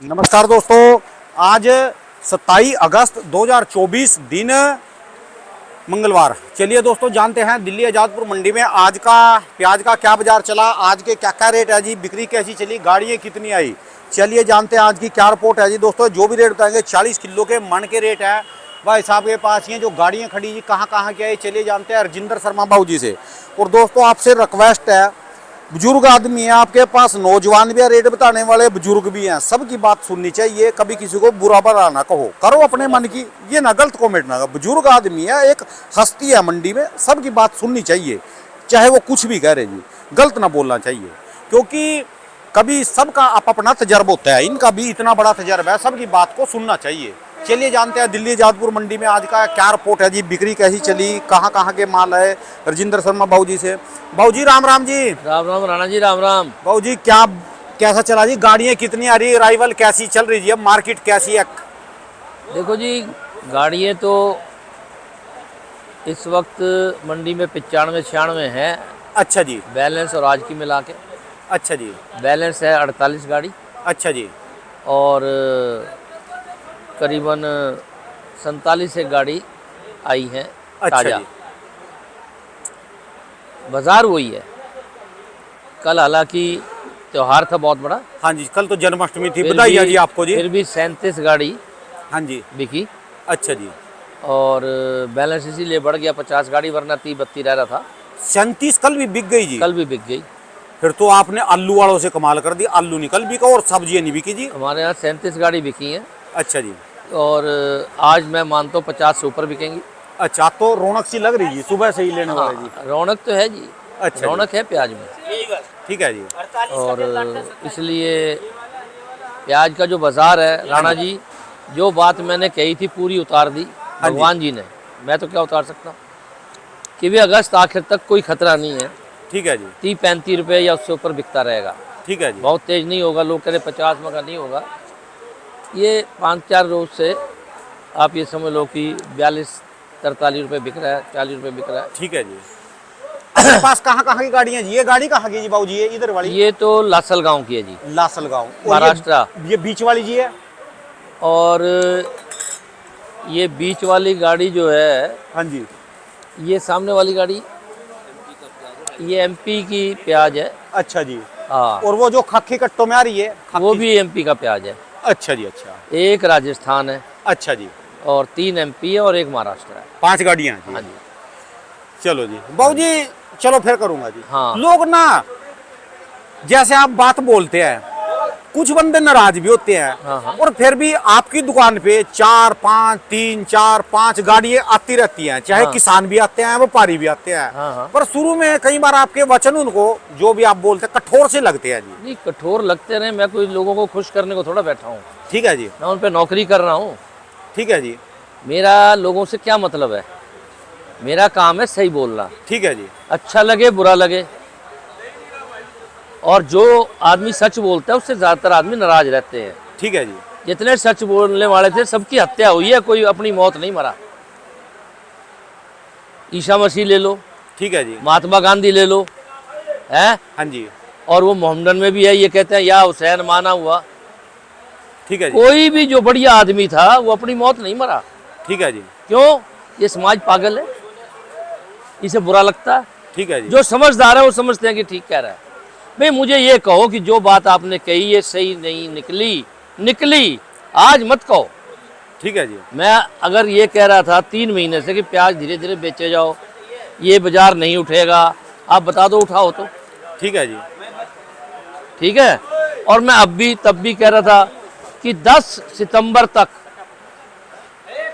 नमस्कार दोस्तों, आज 27 अगस्त 2024 दिन मंगलवार। चलिए दोस्तों, जानते हैं दिल्ली आज़ादपुर मंडी में आज का प्याज का क्या बाजार चला, आज के क्या क्या रेट है जी, बिक्री कैसी चली, गाड़ियाँ कितनी आई। चलिए जानते हैं आज की क्या रिपोर्ट है जी। दोस्तों जो भी रेट बताएंगे 40 किलो के मन के रेट है भाई साहब के पास। ये जो गाड़ियाँ खड़ी जी कहाँ की आई, चलिए जानते हैं रजिंदर शर्मा बाबू जी से। और दोस्तों आपसे रिक्वेस्ट है, बुजुर्ग आदमी है आपके पास, नौजवान भी है, रेट बताने वाले बुजुर्ग भी हैं, सबकी बात सुननी चाहिए। कभी किसी को बुरा भला ना कहो, करो अपने मन की, ये ना गलत कमेंट ना करो। बुजुर्ग आदमी है, एक हस्ती है मंडी में, सबकी बात सुननी चाहिए, चाहे वो कुछ भी कह रहे जी, गलत ना बोलना चाहिए। क्योंकि कभी सबका अपना तजर्बा होता है, इनका भी इतना बड़ा तजर्बा है, सबकी बात को सुनना चाहिए। चलिए जानते हैं दिल्ली आज़ादपुर मंडी में आज का क्या रिपोर्ट है जी, बिक्री कैसी चली, कहाँ के माल है, रजिंदर शर्मा बाबू जी से। बाबू जी राम राम जी। राम राम राणा जी, राम राम। बाबू जी कैसा चला जी, गाड़ियाँ कितनी आ रही, अराइवल कैसी चल रही जी, अब मार्केट कैसी है? देखो जी, गाड़ियाँ तो इस वक्त मंडी में 95-96 हैं। अच्छा जी। बैलेंस और आज की मिला के। अच्छा जी। बैलेंस है 48 गाड़ी अच्छा जी। और करीबन 47 एक गाड़ी आई है अच्छा ताज़ा। जी। बाजार वही है। कल हालांकि त्योहार था बहुत बड़ा। हाँ जी, कल तो जन्माष्टमी थी, फिर बधाई भी है जी आपको जी। फिर भी 37 गाड़ी हाँ जी। बिकी अच्छा जी। और बैलेंस इसीलिए बढ़ गया 50 गाड़ी, वरना 30-32 रह रहा था। 37 कल भी बिक गई जी। कल भी बिक गई। फिर तो आपने आलू वालों से कमाल कर दी, आलू निकल बिका और सब्जियां नहीं बिकी जी। हमारे यहाँ 37 गाड़ी बिकी हैं अच्छा जी। और आज मैं मानता हूँ 50 से ऊपर बिकेंगी। अच्छा, तो रौनक सी लग रही जी, सुबह से ही लेने वाले जी। हाँ, रौनक तो है जी। अच्छा रौनक है प्याज में। ठीक है जी। और इसलिए प्याज का जो बाजार है राणा जी, जो बात मैंने कही थी पूरी उतार दी भगवान जी ने। मैं तो क्या उतार सकता हूँ कि भी अगस्त आखिर तक कोई खतरा नहीं है। ठीक है जी। 30-35 रुपये या उससे ऊपर बिकता रहेगा। ठीक है जी। बहुत तेज नहीं होगा, लोग कह रहे 50 में का नहीं होगा। ये 5-4 रोज से आप ये समझ लो कि 42-43 रुपये बिक रहा है, 40 रुपये बिक रहा है। ठीक है जी। आपके पास कहाँ की गाड़ियाँ जी? ये गाड़ी कहाँ की जी बाबू जी, ये इधर वाली? ये तो लासल गांव की है जी, लासलगांव महाराष्ट्र। ये बीच वाली जी है? और ये बीच वाली गाड़ी जो है, हाँ जी। ये सामने वाली गाड़ी, ये एमपी की प्याज है। अच्छा जी। हाँ, और वो जो खाकी कट्टों में आ रही है वो भी एमपी का प्याज है। अच्छा जी। अच्छा। एक राजस्थान है अच्छा जी। और 3 एमपी है और एक महाराष्ट्र है। 5 गाड़ियाँ हैं हाँ जी। जी। चलो जी बाबू जी, चलो फिर करूंगा जी। हाँ। लोग ना, जैसे आप बात बोलते हैं, कुछ बंदे नाराज भी होते हैं। हाँ, हाँ। और फिर भी आपकी दुकान पे 4-5 गाड़ियाँ आती रहती हैं, चाहे हाँ। किसान भी आते हैं, व्यापारी भी आते हैं। हाँ, हाँ। पर शुरू में कई बार आपके वचन उनको जो भी आप बोलते हैं कठोर से लगते हैं जी। नहीं, कठोर लगते रहे, मैं कोई लोगों को खुश करने को थोड़ा बैठा हूँ। ठीक है जी। मैं उन पर नौकरी कर रहा हूँ। ठीक है जी। मेरा लोगों से क्या मतलब है, मेरा काम है सही बोलना। ठीक है जी। अच्छा लगे बुरा लगे, और जो आदमी सच बोलता है उससे ज़्यादातर आदमी नाराज रहते हैं। ठीक है जी। जितने सच बोलने वाले थे सबकी हत्या हुई है, कोई अपनी मौत नहीं मरा। ईसा मसीह ले लो, ठीक है जी। महात्मा गांधी ले लो, है, हाँ जी। और वो मोहम्मदन में भी है, ये कहते हैं या हुसैन माना हुआ। ठीक है जी। कोई भी जो बढ़िया आदमी था वो अपनी मौत नहीं मरा। ठीक है जी। क्यों? ये समाज पागल है, इसे बुरा लगता है। ठीक है जी। जो समझदार है वो समझते हैं कि ठीक कह रहा है। भाई मुझे ये कहो कि जो बात आपने कही ये सही नहीं निकली, आज मत कहो। ठीक है जी। मैं अगर ये कह रहा था 3 महीने से कि प्याज धीरे धीरे बेचे जाओ, ये बाजार नहीं उठेगा, आप बता दो उठाओ तो। ठीक है जी। ठीक है। और मैं तब भी कह रहा था कि 10 सितंबर तक,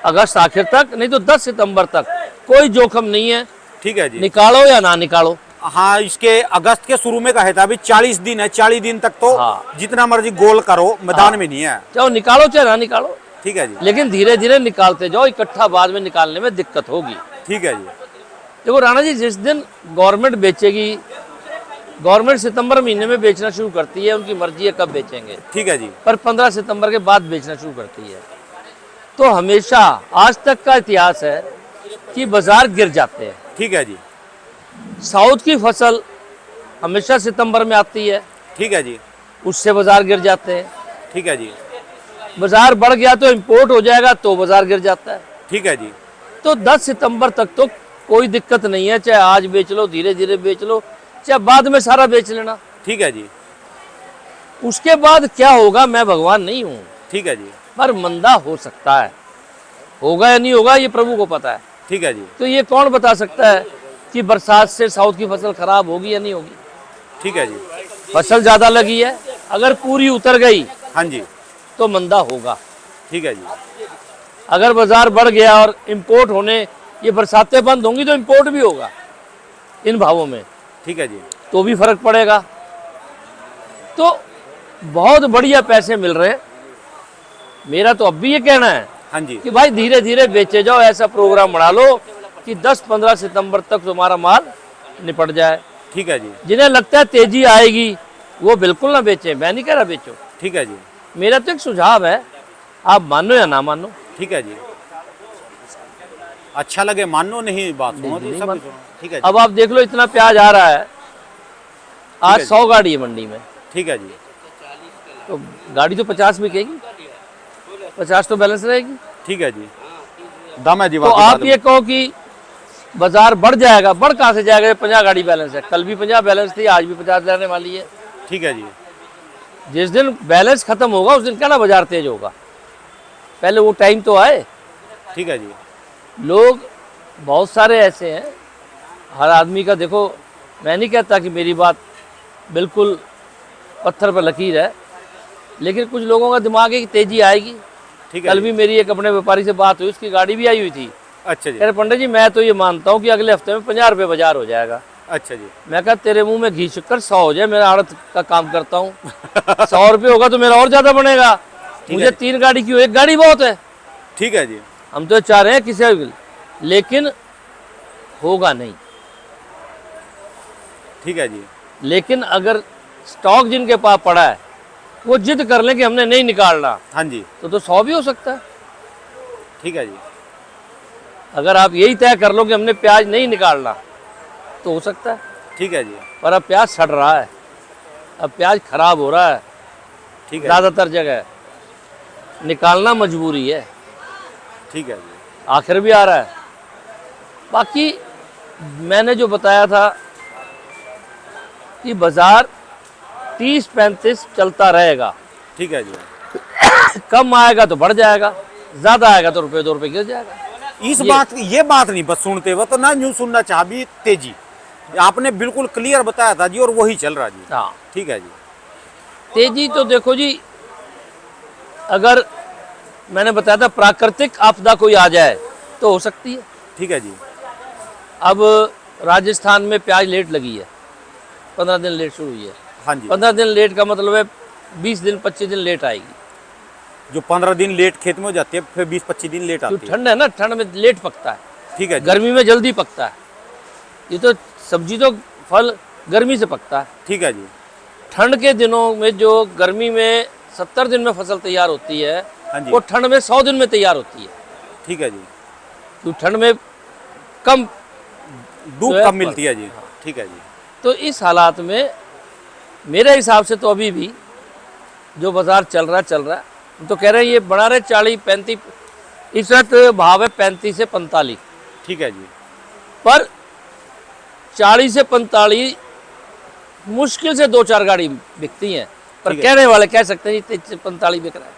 अगस्त आखिर तक नहीं तो 10 सितंबर तक कोई जोखिम नहीं है। ठीक है जी। निकालो या ना निकालो। हाँ, इसके अगस्त के शुरू में कहा था, अभी 40 दिन है, 40 दिन तक तो हाँ। जितना मर्जी गोल करो, मैदान में नहीं है। चाहे निकालो चाहे ना निकालो, ठीक है जी। लेकिन धीरे धीरे निकालते जाओ, इकट्ठा बाद में निकालने में दिक्कत होगी। ठीक है जी। देखो राणा जी, जिस दिन गवर्नमेंट बेचेगी, गवर्नमेंट सितंबर महीने में बेचना शुरू करती है, उनकी मर्जी है कब बेचेंगे। ठीक है जी। पर 15 सितंबर के बाद बेचना शुरू करती है। तो हमेशा आज तक का इतिहास है कि बाजार गिर जाते हैं। ठीक है जी। साउथ की फसल हमेशा सितंबर में आती है, ठीक है जी। उससे बाजार गिर जाते हैं। ठीक है जी। बाजार बढ़ गया तो इंपोर्ट हो जाएगा तो बाजार गिर जाता है। ठीक है जी। तो 10 सितंबर तक तो कोई दिक्कत नहीं है, चाहे आज बेच लो, धीरे धीरे बेच लो, चाहे बाद में सारा बेच लेना। ठीक है जी। उसके बाद क्या होगा, मैं भगवान नहीं हूँ, ठीक है जी। पर मंदा हो सकता है, होगा या नहीं होगा ये प्रभु को पता है। ठीक है जी। तो ये कौन बता सकता है कि बरसात से साउथ की फसल खराब होगी या नहीं होगी। ठीक है जी। फसल ज्यादा लगी है, अगर पूरी उतर गई हाँ जी। तो मंदा होगा। ठीक है जी। अगर बाजार बढ़ गया और इंपोर्ट होने, ये बरसातें बंद होंगी तो इंपोर्ट भी होगा इन भावों में, ठीक है जी। तो भी फर्क पड़ेगा। तो बहुत बढ़िया पैसे मिल रहे हैं। मेरा तो अब भी ये कहना है हाँ जी। कि भाई धीरे धीरे बेचे जाओ, ऐसा प्रोग्राम बना लो कि 10-15 सितंबर तक तुम्हारा माल निपट जाए। ठीक है जी। जिन्हें लगता है तेजी आएगी वो बिल्कुल ना बेचे, मैं नहीं कह रहा बेचो। ठीक है जी। मेरा तो एक सुझाव है, आप मानो या ना मानो। ठीक है जी। अच्छा लगे मानो, नहीं बात सुनो तो नहीं सब मानो। सुनो। ठीक है जी। अब आप देख लो, इतना प्याज आ रहा है, आज है 100 गाड़ी है मंडी में, ठीक है जी। तो गाड़ी तो 50 बिकेगी, 50 तो बैलेंस रहेगी। ठीक है जी। दम है जी। तो आप ये कहो कि बाजार बढ़ जाएगा, बढ़ कहाँ से जाएगा, 50 गाड़ी बैलेंस है, कल भी 50 बैलेंस थी, आज भी 50 रहने वाली है। ठीक है जी। जिस दिन बैलेंस खत्म होगा उस दिन क्या ना बाजार तेज होगा, पहले वो टाइम तो आए। ठीक है जी। लोग बहुत सारे ऐसे हैं, हर आदमी का देखो, मैं नहीं कहता कि मेरी बात बिल्कुल पत्थर पर लकीर है, लेकिन कुछ लोगों का दिमाग है कि तेजी आएगी। ठीक है कल जी। भी मेरी एक अपने व्यापारी से बात हुई, उसकी गाड़ी भी आई हुई थी। अच्छा जी। कह रहे पंडित जी मैं तो ये मानता हूँ कि अगले हफ्ते में 50 रुपये बाजार हो जाएगा। अच्छा जी। मैं कहा तेरे मुंह में घी शक्कर 100 हो जाए, मेरा आड़त का काम करता हूँ 100 रुपये होगा तो मेरा और ज्यादा बनेगा, मुझे 3 गाड़ी क्यों, एक गाड़ी बहुत है। ठीक है जी। हम तो चाह रहे हैं किसी, लेकिन होगा नहीं। ठीक है जी। लेकिन अगर स्टॉक जिनके पास पड़ा है वो जिद कर लें कि हमने नहीं निकालना, हाँ जी। तो 100 भी हो सकता है। ठीक है जी। अगर आप यही तय कर लो कि हमने प्याज नहीं निकालना तो हो सकता है। ठीक है जी। पर अब प्याज सड़ रहा है, अब प्याज खराब हो रहा है, ठीक है। ज़्यादातर जगह निकालना मजबूरी है, ठीक है जी। आखिर भी आ रहा है। बाकी मैंने जो बताया था कि बाजार 30-35 चलता रहेगा, ठीक है जी। कम आएगा तो बढ़ जाएगा, ज़्यादा आएगा तो रुपये 2 रुपये गिर जाएगा। ये बात नहीं बस सुनते हुए तो ना यूं सुनना चाह भी तेजी, आपने बिल्कुल क्लियर बताया था जी, और वही चल रहा जी। हाँ, ठीक है जी। तेजी तो देखो जी, अगर मैंने बताया था प्राकृतिक आपदा कोई आ जाए तो हो सकती है। ठीक है जी। अब राजस्थान में प्याज लेट लगी है, 15 दिन लेट शुरू हुई है। हाँ जी। 15 दिन लेट का मतलब है 20 दिन 25 दिन लेट आएगी। जो 15 दिन लेट खेत में हो जाती है, फिर 20-25 दिन लेट आती जो है। ठंड है ना, ठंड में लेट पकता है, ठीक है जी। गर्मी में जल्दी पकता है। ये तो सब्जी तो फल गर्मी से पकता है। ठीक है जी। ठंड के दिनों में जो गर्मी में 70 दिन में फसल तैयार होती है, हाँ जी। वो ठंड में 100 दिन में तैयार होती है। ठीक है जी। तो ठंड में कम धूप जो है कम मिलती है जी। ठीक है जी। तो इस हालात में मेरे हिसाब से तो अभी भी जो बाजार चल रहा है, तो कह रहे हैं ये बढ़ा रहे 40-35, इस वक्त भाव है 35 से 45। ठीक है जी। पर 40 से 45 मुश्किल से 2-4 गाड़ी बिकती हैं, पर ठीक है। कहने वाले कह सकते हैं 30 से 45 बिक रहा है।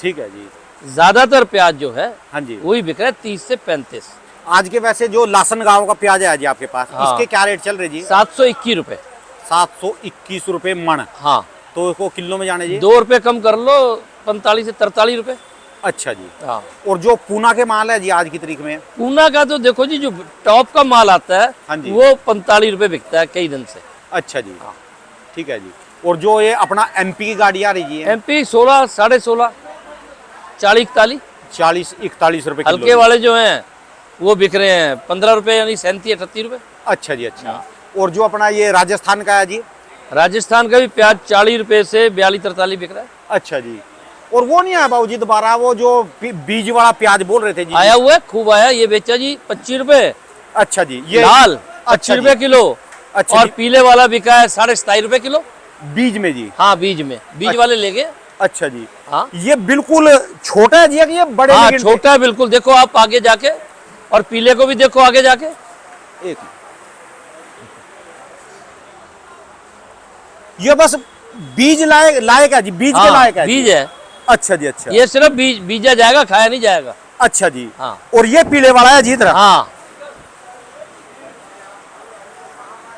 ठीक है जी। ज्यादातर प्याज जो है हाँ जी। वही बिक रहा है 30 से 35। आज के वैसे जो लासन गांव का प्याज है जी आपके पास, हाँ। इसके क्या रेट चल रहे जी? 721 रुपये। 721 रुपये मन। हाँ, तो इसको किलो में जाने जी? 2 रुपये कम कर लो, 45 से 43 रुपये। अच्छा जी। हाँ, और जो पूना के माल है जी आज की तारीख में? पूना का तो देखो जी, जो टॉप का माल आता है हाँ जी। वो 45 रुपये बिकता है कई दिन से। अच्छा जी। ठीक है जी। और जो ये अपना एमपी की गाड़ी आ रही जी MP 16, 16.5, 40-41। 40-41 रुपये किलो हल्के जी। वाले जो हैं वो बिक रहे हैं 15 रुपये, यानी 37-38 रुपये। अच्छा जी। अच्छा। और जो अपना ये राजस्थान का है जी? राजस्थान का भी प्याज 40 रुपये से 42-43 बिक रहा है। अच्छा जी। और वो नहीं आया बाबू जी दोबारा, वो जो बीज वाला प्याज बोल रहे थे जी? आया हुआ है, खूब आया। ये बेचा जी 25 रुपये। अच्छा जी। ये लाल अच्छा 25 रुपये जी। किलो। अच्छा और जी। पीले वाला बिका है 27.5 रुपये किलो बीज में जी? हाँ, बीज में, बीज अच्छा। वाले ले गए। अच्छा जी। हाँ ये बिल्कुल छोटा है जी या कि ये बड़े हाँ, लेकिन छोटा है बिल्कुल। देखो आप आगे जाके, और पीले को भी देखो आगे जाके। एक ये बस बीज लायक है जी, बीज के हाँ लायक है बीज जी। है। अच्छा जी, अच्छा। ये सिर्फ बीजा जाएगा, खाया नहीं जाएगा। अच्छा जी। हाँ और ये पीले वाला है जी तरह। हाँ।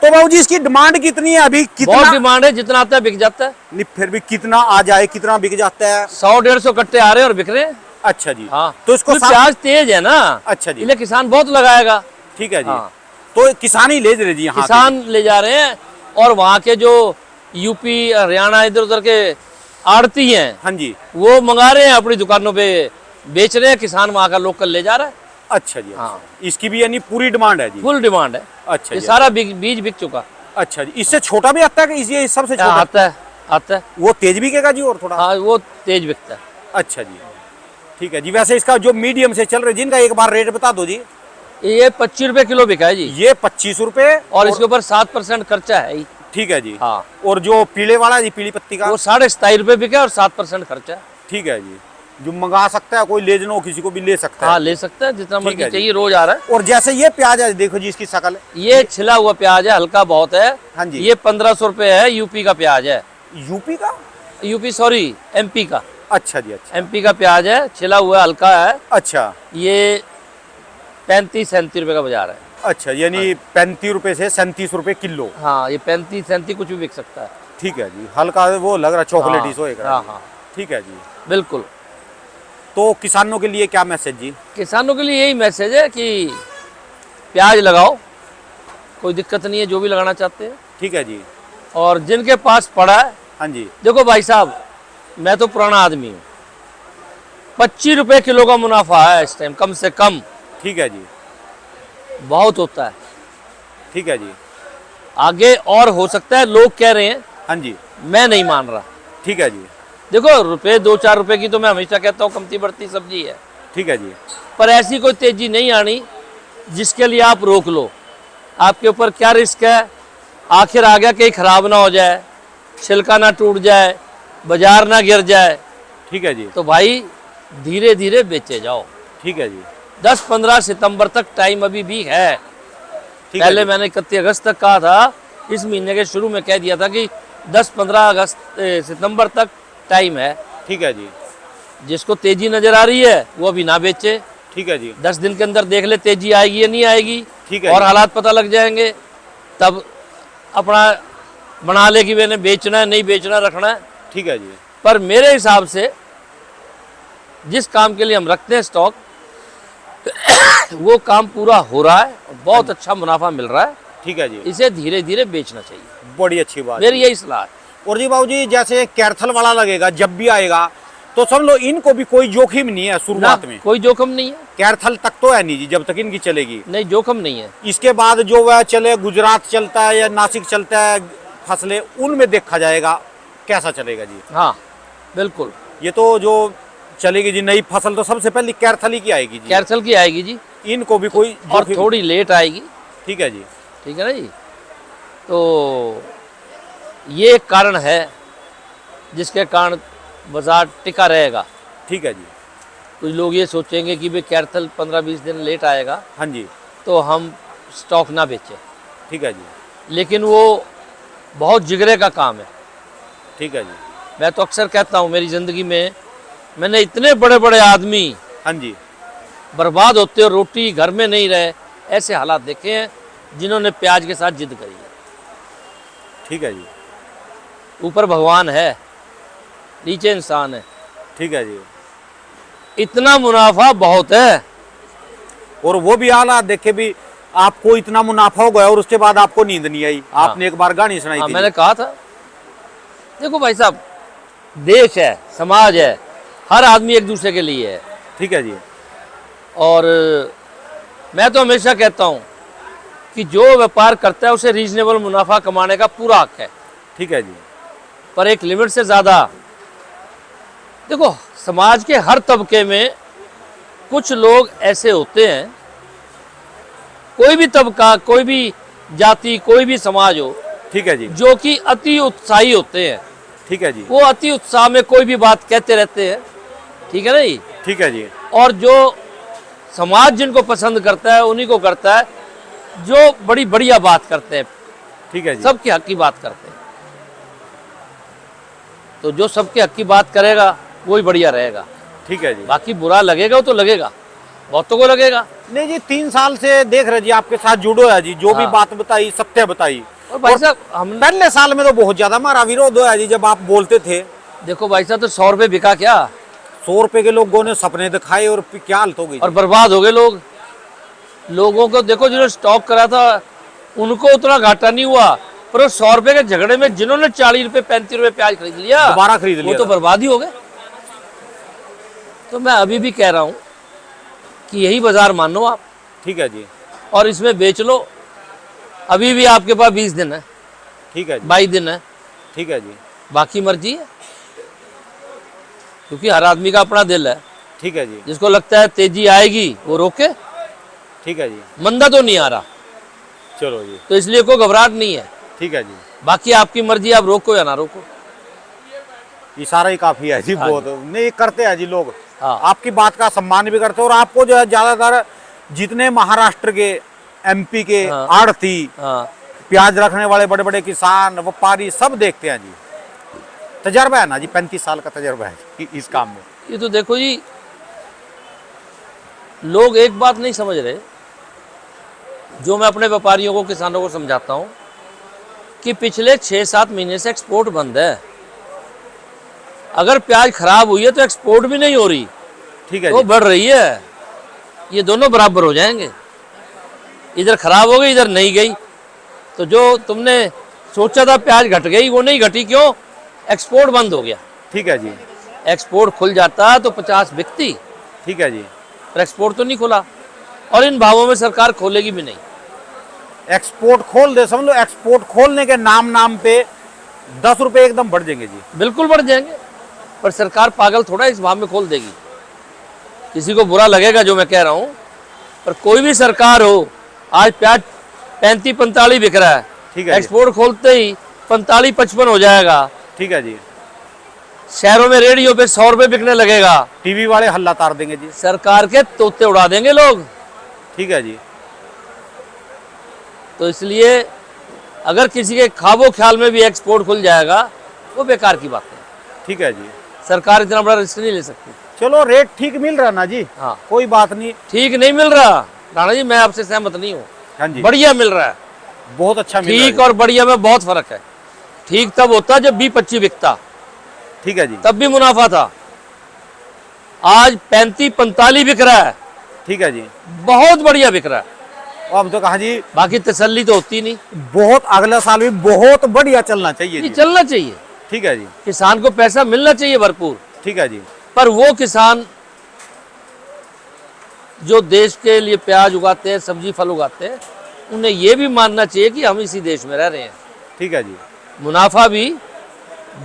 तो बाबू जी इसकी डिमांड कितनी है अभी, बहुत कितना? डिमांड है, जितना आता है बिक जाता है। नहीं फिर भी कितना आ जाए, कितना बिक जाता है? 100-150 कट्टे आ रहे हैं और बिक रहे हैं। अच्छा जी। हाँ तो इसको क्योंकि प्याज तेज है ना, अच्छा जी। इसलिए किसान बहुत लगाएगा। ठीक है जी। हाँ। तो किसान ही ले रहे जी यहाँ किसान ले जा रहे हैं, और वहाँ के जो यूपी हरियाणा इधर उधर के आड़ती हैं, हाँ जी। वो मंगा रहे हैं, अपनी दुकानों पे बेच रहे हैं। किसान वहाँ का लोकल ले जा रहा है। अच्छा जी। हाँ। इसकी भी यानी पूरी डिमांड है जी। फुल डिमांड है। अच्छा ये जी। सारा बीज बिक चुका। अच्छा जी। इससे छोटा भी आता है कि इसी सबसे छोटा? आता है। वो तेज बिकेगा जी और थोड़ा? हाँ वो तेज बिकता है। अच्छा जी। ठीक है जी। वैसे इसका जो मीडियम से चल रहे जिनका एक बार रेट बता दो जी। ये 25 रुपए किलो बिका है जी। ये 25 रुपए, और इसके ऊपर 7% खर्चा है ही। ठीक है जी। हाँ। और जो पीले वाला जी, पीली पत्ती का, वो 27.5 रुपए बिका और 7% खर्चा है। ठीक है जी। जो मंगा सकता है कोई, ले जानो किसी को भी ले सकता हाँ है। ले सकते हैं, जितना ठीक है मर्जी जी। चाहिए, रोज आ रहा है। और जैसे ये प्याज है देखो जी, इसकी शकल ये छिला हुआ प्याज है, हल्का बहुत है। हाँ जी। ये 1500 रुपए है, यूपी का प्याज है। यूपी का? यूपी सॉरी, एमपी का। अच्छा जी। अच्छा एमपी का प्याज है, छिला हुआ हल्का है। अच्छा। ये 35-37 रुपए का बाजार है। अच्छा यानी 35 रुपए से 37 रुपए किलो। हाँ ये 35-37 कुछ भी बिक सकता है। ठीक है जी। हल्का वो लग रहा है चॉकलेटी हाँ, सोएगा। हाँ हाँ ठीक है जी। बिल्कुल। तो किसानों के लिए क्या मैसेज जी? किसानों के लिए यही मैसेज है कि प्याज लगाओ, कोई दिक्कत नहीं है, जो भी लगाना चाहते हैं। ठीक है जी। और जिनके पास पड़ा है, हाँ जी। देखो भाई साहब, मैं तो पुराना आदमी हूँ, 25 रुपए किलो का मुनाफा है इस टाइम, कम से कम। ठीक है जी। बहुत होता है। ठीक है जी। आगे और हो सकता है, लोग कह रहे हैं, हाँ जी। मैं नहीं मान रहा। ठीक है जी। देखो रुपए 2-4 रुपए की तो मैं हमेशा कहता हूँ कमती बढ़ती सब्जी है, ठीक है जी। पर ऐसी कोई तेजी नहीं आनी जिसके लिए आप रोक लो। आपके ऊपर क्या रिस्क है, आखिर आ गया कहीं खराब ना हो जाए, छिलका ना टूट जाए, बाजार ना गिर जाए। ठीक है जी। तो भाई धीरे धीरे बेचे जाओ। ठीक है जी। 10-15 सितंबर तक टाइम अभी भी है। ठीक है पहले जी। मैंने 31 अगस्त तक कहा था, इस महीने के शुरू में कह दिया था कि 10-15 सितंबर तक टाइम है। ठीक है जी। जिसको तेजी नजर आ रही है वो अभी ना बेचे। ठीक है जी। 10 दिन के अंदर देख ले तेजी आएगी या नहीं आएगी, ठीक है और जी। हालात पता लग जाएंगे, तब अपना बना ले कि मैंने बेचना है, नहीं बेचना, रखना है। ठीक है जी। पर मेरे हिसाब से जिस काम के लिए हम रखते हैं स्टॉक, वो काम पूरा हो रहा है, बहुत अच्छा मुनाफा मिल रहा है। ठीक है जी। इसे धीरे धीरे बेचना चाहिए, बड़ी अच्छी बात। मेरी यही सलाह है। और जी बाबू जी, जैसे कैरथल वाला लगेगा जब भी आएगा, तो सब लोग, इनको भी कोई जोखिम नहीं है शुरुआत में? कोई जोखिम नहीं है। कैरथल तक तो है नहीं जी, जब तक इनकी चलेगी। नहीं, जोखिम नहीं है। इसके बाद जो वह चले, गुजरात चलता है या नासिक चलता है फसलें, उनमें देखा जाएगा कैसा चलेगा जी। हाँ बिल्कुल। ये तो जो चलेगी जी नई फसल, तो सबसे पहले कैरथल ही की आएगी जी। कैरसल की आएगी जी, इनको भी कोई और जोखिम? थोड़ी लेट आएगी। ठीक है जी। ठीक है ना जी। तो ये एक कारण है जिसके कारण बाजार टिका रहेगा। ठीक है जी। कुछ लोग ये सोचेंगे कि भाई कैरथल 15-20 दिन लेट आएगा हाँ जी। तो हम स्टॉक ना बेचें, ठीक है जी। लेकिन वो बहुत जिगरे का काम है। ठीक है जी। मैं तो अक्सर कहता हूँ, मेरी ज़िंदगी में मैंने इतने बड़े बड़े आदमी हाँ जी। बर्बाद होते और रोटी घर में नहीं रहे, ऐसे हालात देखे हैं जिन्होंने प्याज के साथ जिद करी है। ठीक है जी। ऊपर भगवान है, नीचे इंसान है। ठीक है जी। इतना मुनाफा बहुत है। और वो भी हालात देखे भी, आपको इतना मुनाफा हो गया और उसके बाद आपको नींद नहीं आई। हाँ। आपने एक बार गानी सुनाई हाँ थी। मैंने कहा था, देखो भाई साहब, देश है, समाज है, हर आदमी एक दूसरे के लिए है। ठीक है जी। और मैं तो हमेशा कहता हूँ कि जो व्यापार करता है उसे रीजनेबल मुनाफा कमाने का पूरा हक है। ठीक है जी। पर एक लिमिट से ज़्यादा, देखो समाज के हर तबके में कुछ लोग ऐसे होते हैं, कोई भी तबका, कोई भी जाति, कोई भी समाज हो, ठीक है जी। जो कि अति उत्साही होते हैं। ठीक है जी। वो अति उत्साह में कोई भी बात कहते रहते हैं, ठीक है ना जी। ठीक है जी। और जो समाज जिनको पसंद करता है उन्हीं को करता है, जो बड़ी बढ़िया बात करते हैं, ठीक है जी। सबके हक की बात करते हैं। तो जो सबके हक की बात करेगा वही बढ़िया रहेगा। ठीक है जी। बाकी बुरा लगेगा वो तो लगेगा, बहुतों को लगेगा। नहीं जी, 3 साल से देख रहे जी आपके साथ जुड़ो है जी, जो भी हाँ। बात बताई सत्य बताई। और भाई साहब हम पहले साल में तो बहुत ज्यादा हमारा विरोध हुआ जी, जब आप बोलते थे। देखो भाई साहब, तो 100 रुपये बिका क्या, 100 रुपए के लोगों ने सपने दिखाए और क्या हालत हो गई और जी। बर्बाद हो गए लोग। लोगों को देखो, जिन्होंने स्टॉक करा था उनको उतना घाटा नहीं हुआ, पर वो 100 रुपये के झगड़े में जिन्होंने 40 रुपये 35 रुपये प्याज खरीद लिया, दोबारा खरीद लिया वो तो था। बर्बाद ही हो गए। तो मैं अभी भी कह रहा हूँ कि यही बाजार मानो आप, ठीक है जी। और इसमें बेच लो। अभी भी आपके पास 20 दिन है, ठीक है जी। 22 दिन है, ठीक है जी। बाकी मर्जी है, क्योंकि हर आदमी का अपना दिल है। ठीक है जी। जिसको लगता है तेजी आएगी वो रोके, ठीक है जी। मंदा तो नहीं आ रहा, चलो जी। तो इसलिए कोई घबराहट नहीं है। ठीक है जी। बाकी आपकी मर्जी, आप रोको या ना रोको। इशारा ही काफी है जी। हाँ बहुत नहीं करते हैं जी लोग। हाँ। आपकी बात का सम्मान भी करते हैं, और आपको जो है ज्यादातर जितने महाराष्ट्र के, एमपी के हाँ। आड़ती, हाँ, प्याज रखने वाले बड़े बड़े किसान, व्यापारी सब देखते हैं जी। तजर्बा है ना जी, 35 साल का तजर्बा है जी इस काम में। ये तो देखो जी, लोग एक बात नहीं समझ रहे, जो मैं अपने व्यापारियों को, किसानों को समझाता हूँ, कि पिछले 6-7 महीने से एक्सपोर्ट बंद है। अगर प्याज खराब हुई है तो एक्सपोर्ट भी नहीं हो रही, ठीक है तो जी। बढ़ रही है। ये दोनों बराबर हो जाएंगे, इधर खराब हो गई इधर नहीं गई। तो जो तुमने सोचा था प्याज घट गई, वो नहीं घटी, क्यों? एक्सपोर्ट बंद हो गया। ठीक है जी। एक्सपोर्ट खुल जाता तो 50 बिकती, ठीक है जी। पर एक्सपोर्ट तो नहीं खुला, और इन भावों में सरकार खोलेगी भी नहीं। एक्सपोर्ट खोल दे, समझ लो एक्सपोर्ट खोलने के नाम पे 10 रुपए एकदम बढ़ जाएंगे जी। बिल्कुल बढ़ जाएंगे, पर सरकार पागल थोड़ा इस भाव में खोल देगी। किसी को बुरा लगेगा जो मैं कह रहा हूँ, पर कोई भी सरकार हो, आज प्याज 35-45 बिक रहा है, ठीक है जी। एक्सपोर्ट खोलते ही 45-55 हो जाएगा। ठीक है जी। शहरों में रेडियो पे 100 रुपये बिकने लगेगा, टीवी वाले हल्ला तार देंगे जी। सरकार के तोते उड़ा देंगे लोग। ठीक है जी। तो इसलिए अगर किसी के ख्वाबो ख्याल में भी एक्सपोर्ट खुल जाएगा, वो बेकार की बात है। ठीक है जी। सरकार इतना बड़ा रिस्क नहीं ले सकती। चलो रेट ठीक मिल रहा ना जी। हाँ, कोई बात नहीं। ठीक नहीं मिल रहा राणा जी, मैं आपसे सहमत नहीं हूँ। हाँ जी। बढ़िया मिल रहा है। बहुत अच्छा मिल रहा ठीक और बढ़िया में बहुत फर्क है। ठीक तब होता जब 20-25 बिकता, ठीक है जी। तब भी मुनाफा था। आज 35-45 बिक रहा है, ठीक है जी। बहुत बढ़िया बिक रहा है। अब तो कहा जी, बाकी तसल्ली तो होती नहीं। बहुत अगला साल भी बहुत बढ़िया चलना चाहिए ये जी। चलना चाहिए, ठीक है जी। किसान को पैसा मिलना चाहिए भरपूर। ठीक है जी। पर वो किसान जो देश के लिए प्याज उगाते हैं, सब्जी फल उगाते हैं, उन्हें ये भी मानना चाहिए कि हम इसी देश में रह रहे हैं। ठीक है जी। मुनाफा भी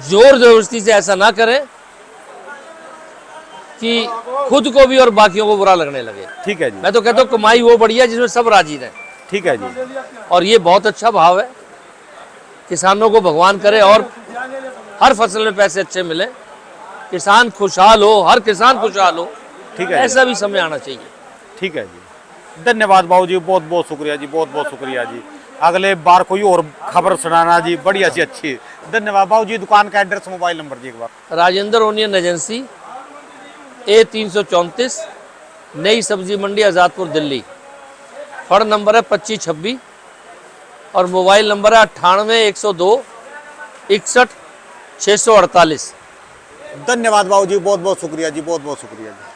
जोर जबरदस्ती से ऐसा ना करें कि खुद को भी और बाकियों को बुरा लगने लगे। ठीक है जी। मैं तो कहता हूँ कमाई वो बढ़िया जिसमें सब राजी रहे, ठीक है जी। और ये बहुत अच्छा भाव है। किसानों को भगवान करे और हर फसल में पैसे अच्छे मिले, किसान खुशहाल हो, हर किसान खुशहाल हो। ठीक है जी। ऐसा भी समय आना चाहिए। ठीक है जी। धन्यवाद बाबू जी, बहुत बहुत शुक्रिया जी, बहुत बहुत शुक्रिया जी। अगले बार कोई और खबर सुनाना जी, बढ़िया सी अच्छी। धन्यवाद बाबू जी। दुकान का एड्रेस, मोबाइल नंबर जी एक बार। राजेंद्र ओनियन एजेंसी, A334, नई सब्जी मंडी, आज़ादपुर, दिल्ली। फड़ नंबर है 2526 और मोबाइल नंबर है 98 102 61 648। धन्यवाद बाबू जी, बहुत बहुत शुक्रिया जी, बहुत बहुत शुक्रिया जी।